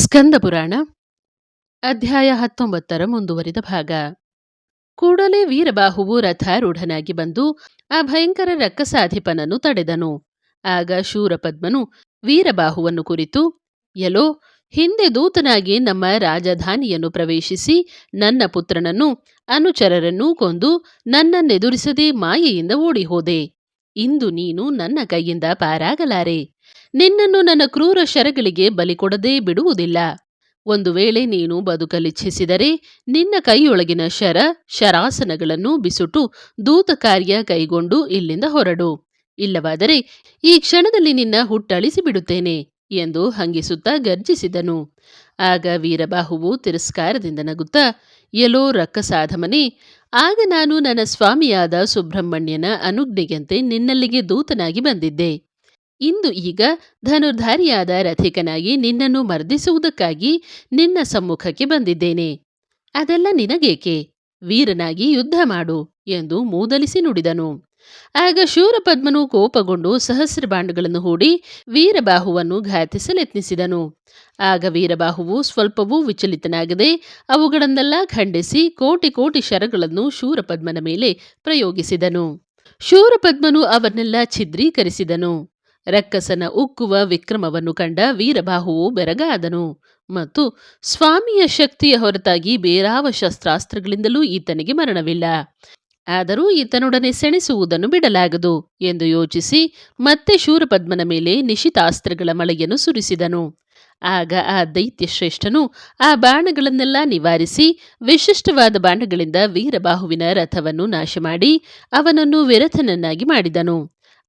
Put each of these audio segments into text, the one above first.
ಸ್ಕಂದ ಪುರಾಣ ಅಧ್ಯಾಯ 19 ಮುಂದುವರಿದ ಭಾಗ. ಕೂಡಲೇ ವೀರಬಾಹುವು ರಥಾರೂಢನಾಗಿ ಬಂದು ಆ ಭಯಂಕರ ರಕ್ಕಸಾಧಿಪನನ್ನು ತಡೆದನು. ಆಗ ಶೂರಪದ್ಮನು ವೀರಬಾಹುವನ್ನು ಕುರಿತು, ಎಲೋ, ಹಿಂದೆ ದೂತನಾಗಿ ನಮ್ಮ ರಾಜಧಾನಿಯನ್ನು ಪ್ರವೇಶಿಸಿ ನನ್ನ ಪುತ್ರನನ್ನು ಅನುಚರರನ್ನೂ ಕೊಂದು ನನ್ನನ್ನೆದುರಿಸದೆ ಮಾಯೆಯಿಂದ ಓಡಿಹೋದೆ. ಇಂದು ನೀನು ನನ್ನ ಕೈಯಿಂದ ಪಾರಾಗಲಾರೆ. ನಿನ್ನನ್ನು ನನ್ನ ಕ್ರೂರ ಶರಗಳಿಗೆ ಬಲಿಕೊಡದೇ ಬಿಡುವುದಿಲ್ಲ. ಒಂದು ವೇಳೆ ನೀನು ಬದುಕಲಿಚ್ಛಿಸಿದರೆ ನಿನ್ನ ಕೈಯೊಳಗಿನ ಶರಾಸನಗಳನ್ನು ಬಿಸುಟು ದೂತ ಕಾರ್ಯ ಕೈಗೊಂಡು ಇಲ್ಲಿಂದ ಹೊರಡು. ಇಲ್ಲವಾದರೆ ಈ ಕ್ಷಣದಲ್ಲಿ ನಿನ್ನ ಹುಟ್ಟಳಿಸಿ ಬಿಡುತ್ತೇನೆ ಎಂದು ಹಂಗಿಸುತ್ತಾ ಗರ್ಜಿಸಿದನು. ಆಗ ವೀರಬಾಹುವು ತಿರಸ್ಕಾರದಿಂದ ನಗುತ್ತಾ, ಎಲೋ ರಕ್ಕಸಾಧಮನೇ, ಆಗ ನಾನು ನನ್ನ ಸ್ವಾಮಿಯಾದ ಸುಬ್ರಹ್ಮಣ್ಯನ ಅನುಜ್ಞೆಯಂತೆ ನಿನ್ನಲ್ಲಿಗೆ ದೂತನಾಗಿ ಬಂದಿದ್ದೆ. ಇಂದು ಈಗ ಧನುರ್ಧಾರಿಯಾದ ರಥಿಕನಾಗಿ ನಿನ್ನನ್ನು ಮರ್ದಿಸುವುದಕ್ಕಾಗಿ ನಿನ್ನ ಸಮ್ಮುಖಕ್ಕೆ ಬಂದಿದ್ದೇನೆ. ಅದೆಲ್ಲ ನಿನಗೇಕೆ? ವೀರನಾಗಿ ಯುದ್ಧ ಮಾಡು ಎಂದು ಮೂದಲಿಸಿ ನುಡಿದನು. ಆಗ ಶೂರಪದ್ಮನು ಕೋಪಗೊಂಡು ಸಹಸ್ರಬಾಣಗಳನ್ನು ಹೂಡಿ ವೀರಬಾಹುವನ್ನು ಘಾತಿಸಲೆತ್ನಿಸಿದನು. ಆಗ ವೀರಬಾಹುವು ಸ್ವಲ್ಪವೂ ವಿಚಲಿತನಾಗದೆ ಅವುಗಳನ್ನೆಲ್ಲ ಖಂಡಿಸಿ ಕೋಟಿ ಕೋಟಿ ಶರಗಳನ್ನು ಶೂರಪದ್ಮನ ಮೇಲೆ ಪ್ರಯೋಗಿಸಿದನು. ಶೂರಪದ್ಮನು ಅವನ್ನೆಲ್ಲ ಛಿದ್ರೀಕರಿಸಿದನು. ರಕ್ಕಸನ ಉಕ್ಕುವ ವಿಕ್ರಮವನ್ನು ಕಂಡ ವೀರಬಾಹುವು ಬೆರಗಾದನು ಮತ್ತು ಸ್ವಾಮಿಯ ಶಕ್ತಿಯ ಹೊರತಾಗಿ ಬೇರಾವ ಶಸ್ತ್ರಾಸ್ತ್ರಗಳಿಂದಲೂ ಈತನಿಗೆ ಮರಣವಿಲ್ಲ. ಆದರೂ ಈತನೊಡನೆ ಸೆಣಸುವುದನ್ನು ಬಿಡಲಾಗದು ಎಂದು ಯೋಚಿಸಿ ಮತ್ತೆ ಶೂರಪದ್ಮನ ಮೇಲೆ ನಿಶಿತಾಸ್ತ್ರಗಳ ಮಳೆಯನ್ನು ಸುರಿಸಿದನು. ಆಗ ಆ ದೈತ್ಯ ಶ್ರೇಷ್ಠನು ಆ ಬಾಣಗಳನ್ನೆಲ್ಲ ನಿವಾರಿಸಿ ವಿಶಿಷ್ಟವಾದ ಬಾಣಗಳಿಂದ ವೀರಬಾಹುವಿನ ರಥವನ್ನು ನಾಶ ಮಾಡಿ ಅವನನ್ನು ವಿರಥನನ್ನಾಗಿ ಮಾಡಿದನು.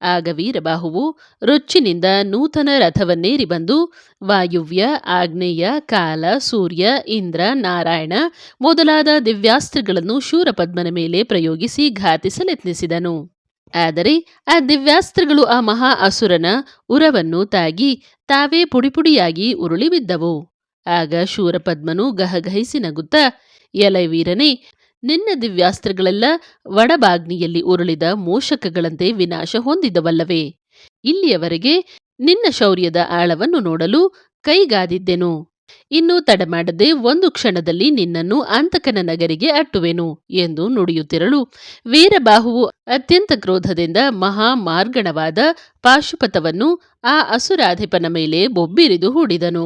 ಆಗ ವೀರಬಾಹುವು ರೊಚ್ಚಿನಿಂದ ನೂತನ ರಥವನ್ನೇರಿ ಬಂದು ವಾಯುವ್ಯ, ಆಗ್ನೇಯ, ಕಾಲ, ಸೂರ್ಯ, ಇಂದ್ರ, ನಾರಾಯಣ ಮೊದಲಾದ ದಿವ್ಯಾಸ್ತ್ರಗಳನ್ನು ಶೂರಪದ್ಮನ ಮೇಲೆ ಪ್ರಯೋಗಿಸಿ ಘಾತಿಸಲೆತ್ನಿಸಿದನು. ಆದರೆ ಆ ದಿವ್ಯಾಸ್ತ್ರಗಳು ಆ ಮಹಾ ಅಸುರನ ಉರವನ್ನು ತಾಗಿ ತಾವೇ ಪುಡಿಪುಡಿಯಾಗಿ ಉರುಳಿ ಬಿದ್ದವು. ಆಗ ಶೂರಪದ್ಮನು ಗಹಗಹಿಸಿ ನಗುತ್ತಾ, ಎಲೈ ವೀರನೇ, ನಿನ್ನ ದಿವ್ಯಾಸ್ತ್ರಗಳೆಲ್ಲ ವಡಬಾಗ್ನಿಯಲ್ಲಿ ಉರುಳಿದ ಮೂಷಕಗಳಂತೆ ವಿನಾಶ ಹೊಂದಿದವಲ್ಲವೇ? ಇಲ್ಲಿಯವರೆಗೆ ನಿನ್ನ ಶೌರ್ಯದ ಆಳವನ್ನು ನೋಡಲು ಕೈಗಾದಿದ್ದೆನು. ಇನ್ನೂ ತಡಮಾಡದೆ ಒಂದು ಕ್ಷಣದಲ್ಲಿ ನಿನ್ನನ್ನು ಅಂತಕನ ನಗರಿಗೆ ಅಟ್ಟುವೆನು ಎಂದು ನುಡಿಯುತ್ತಿರಲು ವೀರಬಾಹುವು ಅತ್ಯಂತ ಕ್ರೋಧದಿಂದ ಮಹಾಮಾರ್ಗಣವಾದ ಪಾಶುಪತವನ್ನು ಆ ಅಸುರಾಧಿಪನ ಮೇಲೆ ಬೊಬ್ಬಿರಿದು ಹೂಡಿದನು.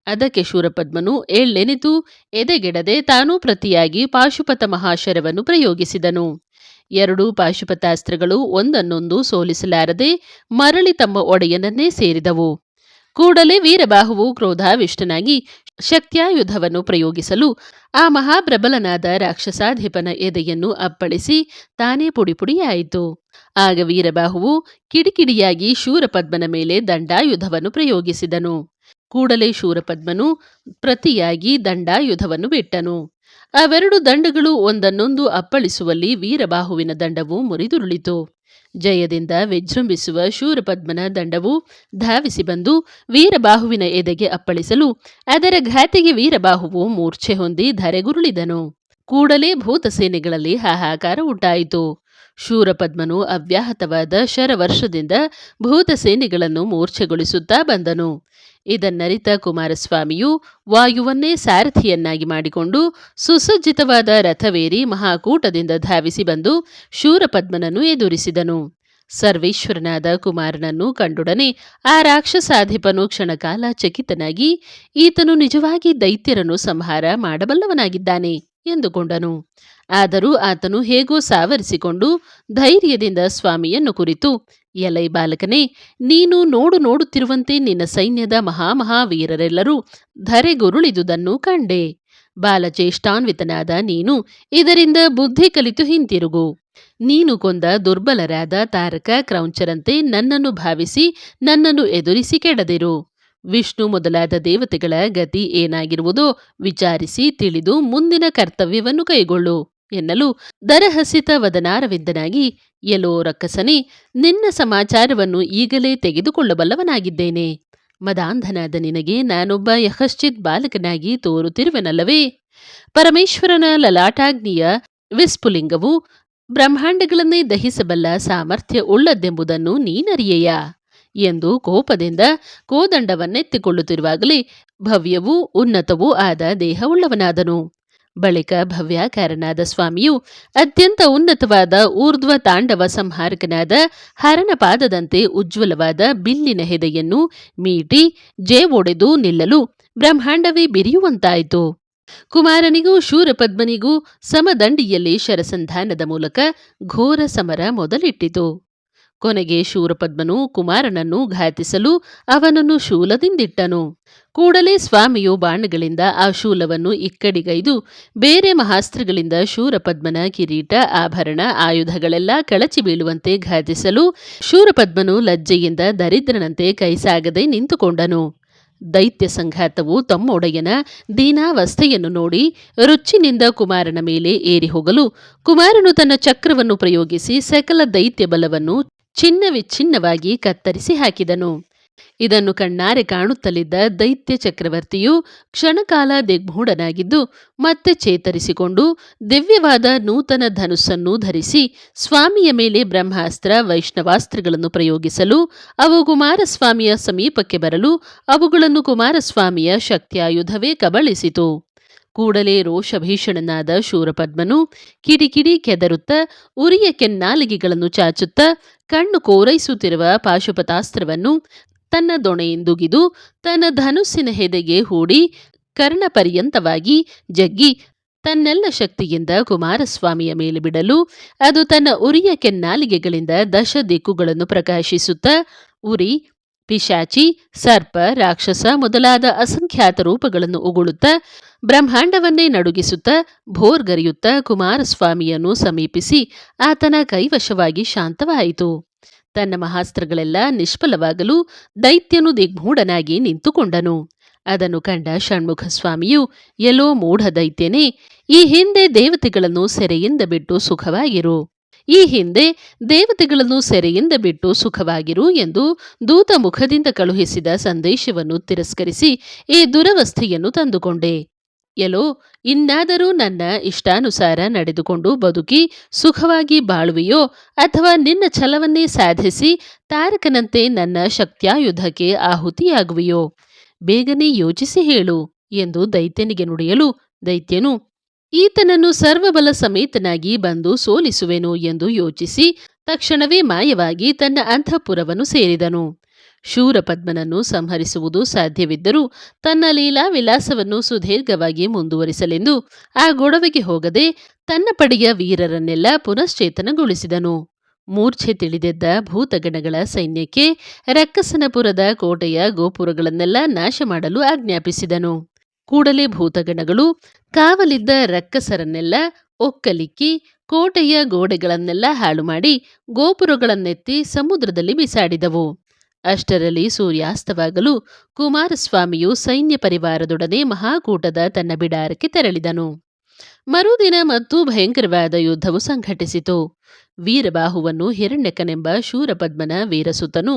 ಅದಕ್ಕೆ ಶೂರಪದ್ಮನು ಏಳೆನಿತು ಎದೆಗೆಡದೆ ತಾನೂ ಪ್ರತಿಯಾಗಿ ಪಾಶುಪತ ಮಹಾಶರವನ್ನು ಪ್ರಯೋಗಿಸಿದನು. ಎರಡೂ ಪಾಶುಪತಾಸ್ತ್ರಗಳು ಒಂದನ್ನೊಂದು ಸೋಲಿಸಲಾರದೆ ಮರಳಿ ತಮ್ಮ ಒಡೆಯನನ್ನೇ ಸೇರಿದವು. ಕೂಡಲೇ ವೀರಬಾಹುವು ಕ್ರೋಧಾವಿಷ್ಟನಾಗಿ ಶಕ್ತ್ಯಾಯುಧವನ್ನು ಪ್ರಯೋಗಿಸಲು ಆ ಮಹಾಪ್ರಬಲನಾದ ರಾಕ್ಷಸಾಧಿಪನ ಎದೆಯನ್ನು ಅಪ್ಪಳಿಸಿ ತಾನೇ ಪುಡಿಪುಡಿಯಾಯಿತು. ಆಗ ವೀರಬಾಹುವು ಕಿಡಿಕಿಡಿಯಾಗಿ ಶೂರಪದ್ಮನ ಮೇಲೆ ದಂಡಾಯುಧವನ್ನು ಪ್ರಯೋಗಿಸಿದನು. ಕೂಡಲೇ ಶೂರಪದ್ಮನು ಪ್ರತಿಯಾಗಿ ದಂಡಾಯುಧವನ್ನು ಬಿಟ್ಟನು. ಅವೆರಡು ದಂಡಗಳು ಒಂದನ್ನೊಂದು ಅಪ್ಪಳಿಸುವಲ್ಲಿ ವೀರಬಾಹುವಿನ ದಂಡವು ಮುರಿದುರುಳಿತು. ಜಯದಿಂದ ವಿಜೃಂಭಿಸುವ ಶೂರಪದ್ಮನ ದಂಡವು ಧಾವಿಸಿ ಬಂದು ವೀರಬಾಹುವಿನ ಎದೆಗೆ ಅಪ್ಪಳಿಸಲು ಅದರ ಘಾತಿಗೆ ವೀರಬಾಹುವು ಮೂರ್ಛೆ ಹೊಂದಿ ಧರೆಗುರುಳಿದನು. ಕೂಡಲೇ ಭೂತಸೇನೆಗಳಲ್ಲಿ ಹಾಹಾಕಾರ ಉಂಟಾಯಿತು. ಶೂರಪದ್ಮನು ಅವ್ಯಾಹತವಾದ ಶರವರ್ಷದಿಂದ ಭೂತಸೇನೆಗಳನ್ನು ಮೂರ್ಛೆಗೊಳಿಸುತ್ತಾ ಬಂದನು. ಇದನ್ನರಿತ ಕುಮಾರಸ್ವಾಮಿಯು ವಾಯುವನ್ನೇ ಸಾರಥಿಯನ್ನಾಗಿ ಮಾಡಿಕೊಂಡು ಸುಸಜ್ಜಿತವಾದ ರಥವೇರಿ ಮಹಾಕೂಟದಿಂದ ಧಾವಿಸಿ ಬಂದು ಶೂರಪದ್ಮನನ್ನು ಎದುರಿಸಿದನು. ಸರ್ವೇಶ್ವರನಾದ ಕುಮಾರನನ್ನು ಕಂಡೊಡನೆ ಆ ರಾಕ್ಷಸಾಧಿಪನು ಕ್ಷಣಕಾಲ ಚಕಿತನಾಗಿ ಈತನು ನಿಜವಾಗಿ ದೈತ್ಯರನ್ನು ಸಂಹಾರ ಮಾಡಬಲ್ಲವನಾಗಿದ್ದಾನೆ ಎಂದುಕೊಂಡನು. ಆದರೂ ಆತನು ಹೇಗೋ ಸಾವರಿಸಿಕೊಂಡು ಧೈರ್ಯದಿಂದ ಸ್ವಾಮಿಯನ್ನು ಕುರಿತು, ಎಲೈ ಬಾಲಕನೇ, ನೀನು ನೋಡುತ್ತಿರುವಂತೆ ನಿನ್ನ ಸೈನ್ಯದ ಮಹಾಮಹಾವೀರರೆಲ್ಲರೂ ಧರೆಗುರುಳಿದುದನ್ನು ಕಂಡೆ. ಬಾಲಚೇಷ್ಟಾನ್ವಿತನಾದ ನೀನು ಇದರಿಂದ ಬುದ್ಧಿ ಕಲಿತು ಹಿಂತಿರುಗು. ನೀನು ಕೊಂದ ದುರ್ಬಲರಾದ ತಾರಕ ಕ್ರೌಂಚರಂತೆ ನನ್ನನ್ನು ಭಾವಿಸಿ ನನ್ನನ್ನು ಎದುರಿಸಿ ಕೆಡದಿರು. ವಿಷ್ಣು ಮೊದಲಾದ ದೇವತೆಗಳ ಗತಿ ಏನಾಗಿರುವುದೋ ವಿಚಾರಿಸಿ ತಿಳಿದು ಮುಂದಿನ ಕರ್ತವ್ಯವನ್ನು ಕೈಗೊಳ್ಳು ಎನ್ನಲು ದರಹಸಿತ ವದನಾರವಿಂದನಾಗಿ, ಎಲೋ ರಕ್ಕಸನೇ, ನಿನ್ನ ಸಮಾಚಾರವನ್ನು ಈಗಲೇ ತೆಗೆದುಕೊಳ್ಳಬಲ್ಲವನಾಗಿದ್ದೇನೆ. ಮದಾಂಧನಾದ ನಿನಗೆ ನಾನೊಬ್ಬ ಯಃಶ್ಚಿತ್ ಬಾಲಕನಾಗಿ ತೋರುತ್ತಿರುವೆನಲ್ಲವೇ? ಪರಮೇಶ್ವರನ ಲಲಾಟಾಗ್ನಿಯ ವಿಸ್ಫುಲಿಂಗವು ಬ್ರಹ್ಮಾಂಡಗಳನ್ನೇ ದಹಿಸಬಲ್ಲ ಸಾಮರ್ಥ್ಯ ಉಳ್ಳದ್ದೆಂಬುದನ್ನು ನೀನರಿಯೆಯಾ? ಎಂದು ಕೋಪದಿಂದ ಕೋದಂಡವನ್ನೆತ್ತಿಕೊಳ್ಳುತ್ತಿರುವಾಗಲೇ ಭವ್ಯವೂ ಉನ್ನತವೂ ಆದ ದೇಹವುಳ್ಳವನಾದನು. ಬಳಿಕ ಭವ್ಯಾಕಾರನಾದ ಸ್ವಾಮಿಯು ಅತ್ಯಂತ ಉನ್ನತವಾದ ಊರ್ಧ್ವ ತಾಂಡವ ಸಂಹಾರಕನಾದ ಹರನ ಪಾದದಂತೆ ಉಜ್ವಲವಾದ ಬಿಲ್ಲಿನ ಹೆದೆಯನ್ನು ಮೀಟಿ ಜೇವೊಡೆದು ನಿಲ್ಲಲು ಬ್ರಹ್ಮಾಂಡವೇ ಬಿರಿಯುವಂತಾಯಿತು. ಕುಮಾರನಿಗೂ ಶೂರಪದ್ಮನಿಗೂ ಸಮದಂಡಿಯಲ್ಲಿ ಶರಸಂಧಾನದ ಮೂಲಕ ಘೋರ ಸಮರ ಮೊದಲಿಟ್ಟಿತು. ಕೊನೆಗೆ ಶೂರಪದ್ಮನು ಕುಮಾರನನ್ನು ಘಾತಿಸಲು ಅವನನ್ನು ಶೂಲದಿಂದಿಟ್ಟನು. ಕೂಡಲೇ ಸ್ವಾಮಿಯು ಬಾಣಗಳಿಂದ ಆ ಶೂಲವನ್ನು ಇಕ್ಕಡಿಗೈದು ಬೇರೆ ಮಹಾಸ್ತ್ರಗಳಿಂದ ಶೂರಪದ್ಮನ ಕಿರೀಟ, ಆಭರಣ, ಆಯುಧಗಳೆಲ್ಲ ಕಳಚಿ ಬೀಳುವಂತೆ ಘಾತಿಸಲು ಶೂರಪದ್ಮನು ಲಜ್ಜೆಯಿಂದ ದರಿದ್ರನಂತೆ ಕೈಸಾಗದೆ ನಿಂತುಕೊಂಡನು. ದೈತ್ಯ ಸಂಘಾತವು ತಮ್ಮೊಡೆಯನ ದೀನಾವಸ್ಥೆಯನ್ನು ನೋಡಿ ರುಚ್ಚಿನಿಂದ ಕುಮಾರನ ಮೇಲೆ ಏರಿ ಹೋಗಲು ಕುಮಾರನು ತನ್ನ ಚಕ್ರವನ್ನು ಪ್ರಯೋಗಿಸಿ ಸಕಲ ದೈತ್ಯ ಬಲವನ್ನು ಚಿನ್ನವಿಚ್ಛಿನ್ನವಾಗಿ ಕತ್ತರಿಸಿ ಹಾಕಿದನು. ಇದನ್ನು ಕಣ್ಣಾರೆ ಕಾಣುತ್ತಲಿದ್ದ ದೈತ್ಯ ಚಕ್ರವರ್ತಿಯು ಕ್ಷಣಕಾಲ ದಿಗ್ಮೂಢನಾಗಿದ್ದು ಮತ್ತೆ ಚೇತರಿಸಿಕೊಂಡು ದಿವ್ಯವಾದ ನೂತನ ಧನುಸ್ಸನ್ನು ಧರಿಸಿ ಸ್ವಾಮಿಯ ಮೇಲೆ ಬ್ರಹ್ಮಾಸ್ತ್ರ, ವೈಷ್ಣವಾಸ್ತ್ರಗಳನ್ನು ಪ್ರಯೋಗಿಸಲು ಅವು ಕುಮಾರಸ್ವಾಮಿಯ ಸಮೀಪಕ್ಕೆ ಬರಲು ಅವುಗಳನ್ನು ಕುಮಾರಸ್ವಾಮಿಯ ಶಕ್ತ್ಯಾಯುಧವೇ ಕಬಳಿಸಿತು. ಕೂಡಲೇ ರೋಷಭೀಷಣನಾದ ಶೂರಪದ್ಮನು ಕಿಡಿಕಿಡಿ ಕೆದರುತ್ತ ಉರಿಯ ಕೆನ್ನಾಲಿಗೆಗಳನ್ನು ಚಾಚುತ್ತಾ ಕಣ್ಣು ಕೋರೈಸುತ್ತಿರುವ ಪಾಶುಪತಾಸ್ತ್ರವನ್ನು ತನ್ನ ದೊಣೆಯಿಂದುಗಿದು ತನ್ನ ಧನುಸ್ಸಿನ ಹೆದೆಗೆ ಹೂಡಿ ಕರ್ಣಪರ್ಯಂತವಾಗಿ ಜಗ್ಗಿ ತನ್ನೆಲ್ಲ ಶಕ್ತಿಯಿಂದ ಕುಮಾರಸ್ವಾಮಿಯ ಮೇಲೆ ಬಿಡಲು ಅದು ತನ್ನ ಉರಿಯ ಕೆನ್ನಾಲಿಗೆಗಳಿಂದ ದಶ ದಿಕ್ಕುಗಳನ್ನು ಪ್ರಕಾಶಿಸುತ್ತಾ ಉರಿ, ಪಿಶಾಚಿ, ಸರ್ಪ, ರಾಕ್ಷಸ ಮೊದಲಾದ ಅಸಂಖ್ಯಾತ ರೂಪಗಳನ್ನು ಉಗುಳುತ್ತಾ ಬ್ರಹ್ಮಾಂಡವನ್ನೇ ನಡುಗಿಸುತ್ತಾ ಭೋರ್ಗರೆಯುತ್ತಾ ಕುಮಾರಸ್ವಾಮಿಯನ್ನು ಸಮೀಪಿಸಿ ಆತನ ಕೈವಶವಾಗಿ ಶಾಂತವಾಯಿತು. ತನ್ನ ಮಹಾಸ್ತ್ರಗಳೆಲ್ಲ ನಿಷ್ಫಲವಾಗಲು ದೈತ್ಯನು ದಿಗ್ಮೂಢನಾಗಿ ನಿಂತುಕೊಂಡನು. ಅದನ್ನು ಕಂಡ ಷಣ್ಮುಖ ಸ್ವಾಮಿಯು, ಎಲ್ಲೋ ಮೂಢ ದೈತ್ಯನೇ, ಈ ಹಿಂದೆ ದೇವತೆಗಳನ್ನು ಸೆರೆಯಿಂದ ಬಿಟ್ಟು ಸುಖವಾಗಿರು ಎಂದು ದೂತ ಮುಖದಿಂದ ಕಳುಹಿಸಿದ ಸಂದೇಶವನ್ನು ತಿರಸ್ಕರಿಸಿ ಈ ದುರವಸ್ಥೆಯನ್ನು ತಂದುಕೊಂಡೆ. ಎಲ್ಲೋ ಇನ್ನಾದರೂ ನನ್ನ ಇಷ್ಟಾನುಸಾರ ನಡೆದುಕೊಂಡು ಬದುಕಿ ಸುಖವಾಗಿ ಬಾಳುವೆಯೋ ಅಥವಾ ನಿನ್ನ ಛಲವನ್ನೇ ಸಾಧಿಸಿ ತಾರಕನಂತೆ ನನ್ನ ಶಕ್ತ್ಯಾಯುಧಕ್ಕೆ ಆಹುತಿಯಾಗುವೆಯೋ? ಬೇಗನೆ ಯೋಚಿಸಿ ಹೇಳು ಎಂದು ದೈತ್ಯನಿಗೆ ನುಡಿಯಲು ದೈತ್ಯನು, ಈತನನ್ನು ಸರ್ವಬಲ ಸಮೇತನಾಗಿ ಬಂದು ಸೋಲಿಸುವೆನು ಎಂದು ಯೋಚಿಸಿ ತಕ್ಷಣವೇ ಮಾಯವಾಗಿ ತನ್ನ ಅಂತಃಪುರವನ್ನು ಸೇರಿದನು. ಶೂರಪದ್ಮನನ್ನು ಸಂಹರಿಸುವುದು ಸಾಧ್ಯವಿದ್ದರೂ ತನ್ನ ಲೀಲಾ ವಿಲಾಸವನ್ನು ಸುದೀರ್ಘವಾಗಿ ಮುಂದುವರಿಸಲೆಂದು ಆ ಗೊಡವೆಗೆ ಹೋಗದೆ ತನ್ನ ಪಡೆಯ ವೀರರನ್ನೆಲ್ಲ ಪುನಶ್ಚೇತನಗೊಳಿಸಿದನು. ಮೂರ್ಛೆ ತಿಳಿದೆದ್ದ ಭೂತಗಣಗಳ ಸೈನ್ಯಕ್ಕೆ ರಕ್ಕಸನಪುರದ ಕೋಟೆಯ ಗೋಪುರಗಳನ್ನೆಲ್ಲ ನಾಶ ಮಾಡಲು ಆಜ್ಞಾಪಿಸಿದನು. ಕೂಡಲೇ ಭೂತಗಣಗಳು ಕಾವಲಿದ್ದ ರಕ್ಕಸರನ್ನೆಲ್ಲ ಒಕ್ಕಲಿಕ್ಕಿ ಕೋಟೆಯ ಗೋಡೆಗಳನ್ನೆಲ್ಲ ಹಾಳು ಮಾಡಿ ಗೋಪುರಗಳನ್ನೆತ್ತಿ ಸಮುದ್ರದಲ್ಲಿ ಬಿಸಾಡಿದವು. ಅಷ್ಟರಲ್ಲಿ ಸೂರ್ಯಾಸ್ತವಾಗಲು ಕುಮಾರಸ್ವಾಮಿಯು ಸೈನ್ಯ ಪರಿವಾರದೊಡನೆ ಮಹಾಕೂಟದ ತನ್ನ ಬಿಡಾರಕ್ಕೆ ತೆರಳಿದನು. ಮರುದಿನ ಮತ್ತು ಭಯಂಕರವಾದ ಯುದ್ಧವು ಸಂಘಟಿಸಿತು. ವೀರಬಾಹುವನ್ನು ಹಿರಣ್ಯಕನೆಂಬ ಶೂರಪದ್ಮನ ವೀರಸುತನು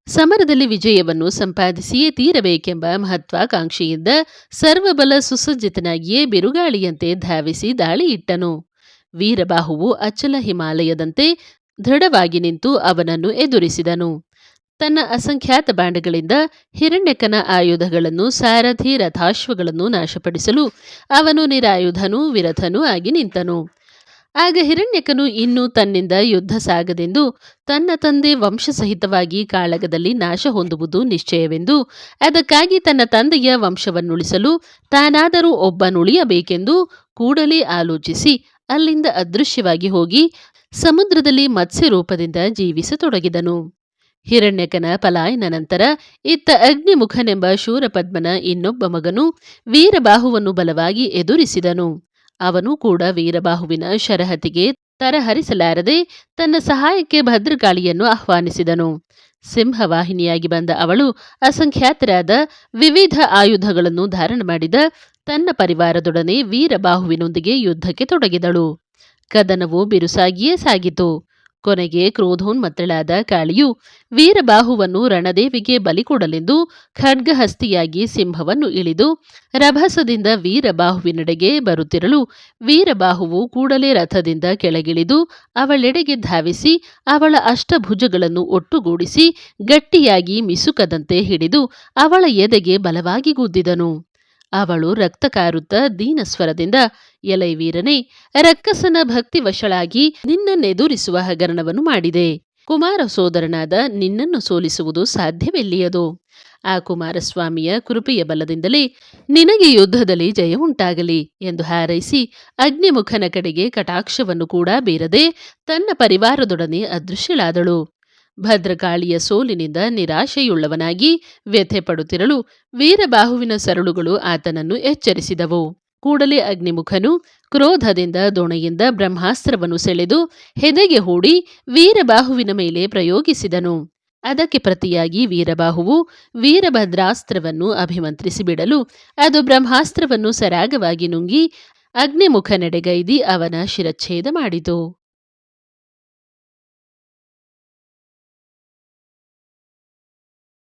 ಸಮರದಲ್ಲಿ ವಿಜಯವನ್ನು ಸಂಪಾದಿಸಿಯೇ ತೀರಬೇಕೆಂಬ ಮಹತ್ವಾಕಾಂಕ್ಷೆಯಿಂದ ಸರ್ವಬಲ ಸುಸಜ್ಜಿತನಾಗಿಯೇ ಬಿರುಗಾಳಿಯಂತೆ ಧಾವಿಸಿ ದಾಳಿ ಇಟ್ಟನು. ವೀರಬಾಹುವು ಅಚಲ ಹಿಮಾಲಯದಂತೆ ದೃಢವಾಗಿ ನಿಂತು ಅವನನ್ನು ಎದುರಿಸಿದನು. ತನ್ನ ಅಸಂಖ್ಯಾತ ಬಾಣಗಳಿಂದ ಹಿರಣ್ಯಕನ ಆಯುಧಗಳನ್ನು, ಸಾರಥಿ, ರಥಾಶ್ವಗಳನ್ನು ನಾಶಪಡಿಸಲು ಅವನು ನಿರಾಯುಧನೂ ವಿರಥನೂ ಆಗಿ ನಿಂತನು. ಆಗ ಹಿರಣ್ಯಕನು ಇನ್ನೂ ತನ್ನಿಂದ ಯುದ್ಧ ಸಾಗದೆಂದು, ತನ್ನ ತಂದೆ ವಂಶಸಹಿತವಾಗಿ ಕಾಳಗದಲ್ಲಿ ನಾಶ ಹೊಂದುವುದು ನಿಶ್ಚಯವೆಂದು, ಅದಕ್ಕಾಗಿ ತನ್ನ ತಂದೆಯ ವಂಶವನ್ನುಳಿಸಲು ತಾನಾದರೂ ಒಬ್ಬನುಳಿಯಬೇಕೆಂದು ಕೂಡಲೇ ಆಲೋಚಿಸಿ ಅಲ್ಲಿಂದ ಅದೃಶ್ಯವಾಗಿ ಹೋಗಿ ಸಮುದ್ರದಲ್ಲಿ ಮತ್ಸ್ಯ ರೂಪದಿಂದ ಜೀವಿಸತೊಡಗಿದನು. ಹಿರಣ್ಯಕನ ಪಲಾಯನ ನಂತರ ಇತ್ತ ಅಗ್ನಿಮುಖನೆಂಬ ಶೂರಪದ್ಮನ ಇನ್ನೊಬ್ಬ ಮಗನು ವೀರಬಾಹುವನ್ನು ಬಲವಾಗಿ ಎದುರಿಸಿದನು. ಅವನು ಕೂಡ ವೀರಬಾಹುವಿನ ಶರಹತಿಗೆ ತರಹರಿಸಲಾರದೆ ತನ್ನ ಸಹಾಯಕ್ಕೆ ಭದ್ರಕಾಳಿಯನ್ನು ಆಹ್ವಾನಿಸಿದನು. ಸಿಂಹವಾಹಿನಿಯಾಗಿ ಬಂದ ಅವಳು ಅಸಂಖ್ಯಾತರಾದ ವಿವಿಧ ಆಯುಧಗಳನ್ನು ಧಾರಣ ಮಾಡಿದ ತನ್ನ ಪರಿವಾರದೊಡನೆ ವೀರಬಾಹುವಿನೊಂದಿಗೆ ಯುದ್ಧಕ್ಕೆ ತೊಡಗಿದಳು. ಕದನವು ಬಿರುಸಾಗಿಯೇ ಸಾಗಿತು. ಕೊನೆಗೆ ಕ್ರೋಧೋನ್ಮತ್ತಳಾದ ಕಾಳಿಯು ವೀರಬಾಹುವನ್ನು ರಣದೇವಿಗೆ ಬಲಿಕೊಡಲೆಂದು ಖಡ್ಗಹಸ್ತಿಯಾಗಿ ಸಿಂಹವನ್ನು ಇಳಿದು ರಭಸದಿಂದ ವೀರಬಾಹುವಿನೆಡೆಗೆ ಬರುತ್ತಿರಲು ವೀರಬಾಹುವು ಕೂಡಲೇ ರಥದಿಂದ ಕೆಳಗಿಳಿದು ಅವಳೆಡೆಗೆ ಧಾವಿಸಿ ಅವಳ ಅಷ್ಟಭುಜಗಳನ್ನು ಒಟ್ಟುಗೂಡಿಸಿ ಗಟ್ಟಿಯಾಗಿ ಮಿಸುಕದಂತೆ ಹಿಡಿದು ಅವಳ ಎದೆಗೆ ಬಲವಾಗಿ ಗುದ್ದಿದನು. ಅವಳು ರಕ್ತ ಕಾರುತ್ತ ದೀನಸ್ವರದಿಂದ, ಎಲೈ ವೀರನೇ, ರಕ್ಕಸನ ಭಕ್ತಿವಶಳಾಗಿ ನಿನ್ನನ್ನೆದುರಿಸುವ ಹಗರಣವನ್ನು ಮಾಡಿದೆ. ಕುಮಾರ ಸೋದರನಾದ ನಿನ್ನನ್ನು ಸೋಲಿಸುವುದು ಸಾಧ್ಯವಿಲ್ಲಿಯದು. ಆ ಕುಮಾರಸ್ವಾಮಿಯ ಕೃಪೆಯ ಬಲದಿಂದಲೇ ನಿನಗೆ ಯುದ್ಧದಲ್ಲಿ ಜಯ ಉಂಟಾಗಲಿ ಎಂದು ಹಾರೈಸಿ ಅಗ್ನಿಮುಖನ ಕಡೆಗೆ ಕಟಾಕ್ಷವನ್ನು ಕೂಡ ಬೀರದೆ ತನ್ನ ಪರಿವಾರದೊಡನೆ ಅದೃಶ್ಯಳಾದಳು. ಭದ್ರಕಾಳಿಯ ಸೋಲಿನಿಂದ ನಿರಾಶೆಯುಳ್ಳವನಾಗಿ ವ್ಯಥೆ ಪಡುತ್ತಿರಲು ವೀರಬಾಹುವಿನ ಸರಳುಗಳು ಆತನನ್ನು ಎಚ್ಚರಿಸಿದವು. ಕೂಡಲೇ ಅಗ್ನಿಮುಖನು ಕ್ರೋಧದಿಂದ ದೊಣೆಯಿಂದ ಬ್ರಹ್ಮಾಸ್ತ್ರವನ್ನು ಸೆಳೆದು ಹೆದೆಗೆ ಹೂಡಿ ವೀರಬಾಹುವಿನ ಮೇಲೆ ಪ್ರಯೋಗಿಸಿದನು. ಅದಕ್ಕೆ ಪ್ರತಿಯಾಗಿ ವೀರಬಾಹುವು ವೀರಭದ್ರಾಸ್ತ್ರವನ್ನು ಅಭಿಮಂತ್ರಿಸಿ ಬಿಡಲು ಅದು ಬ್ರಹ್ಮಾಸ್ತ್ರವನ್ನು ಸರಾಗವಾಗಿ ನುಂಗಿ ಅಗ್ನಿಮುಖನೆಡೆಗೈದಿ ಅವನ ಶಿರಚ್ಛೇದ ಮಾಡಿತು.